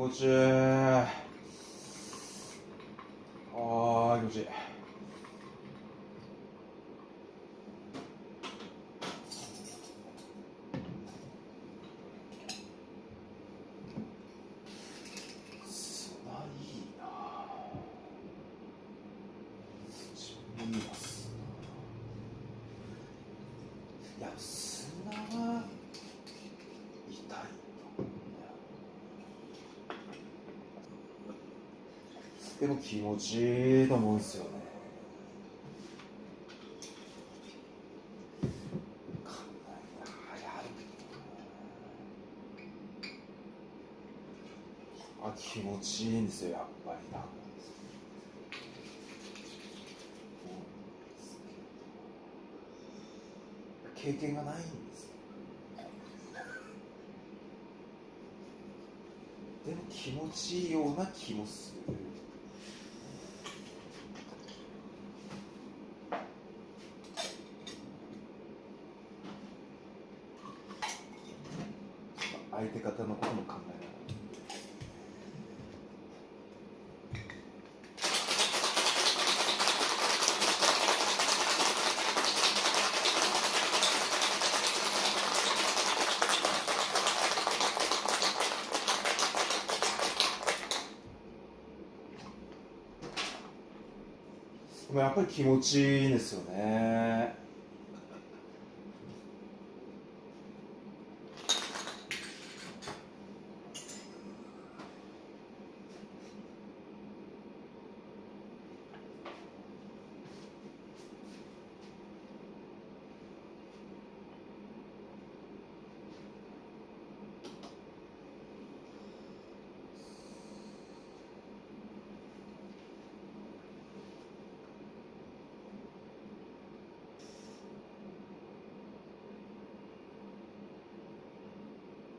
持ちいい。あー、気持ちいい。砂いいな。自分には砂。いや、砂は痛いと思う。でも気持ちいいと思うんですよね。あ、気持ちいいんですよ、やっぱりな。経験がないんですよ。でも気持ちいいような気もする。相手方のことも考えながら。でもやっぱり気持ちいいんですよね。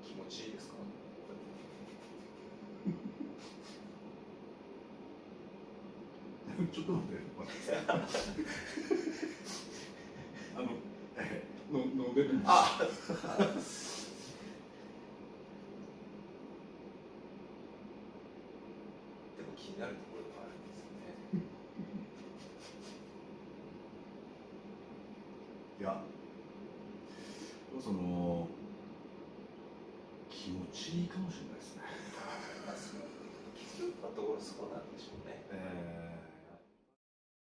気持ちいいですか？ちょっと待って。飲んでるんです。あでも気になるところがあるんですよね。いや、その気持ちいいかもしれないですね。気づいたところそうなんだ。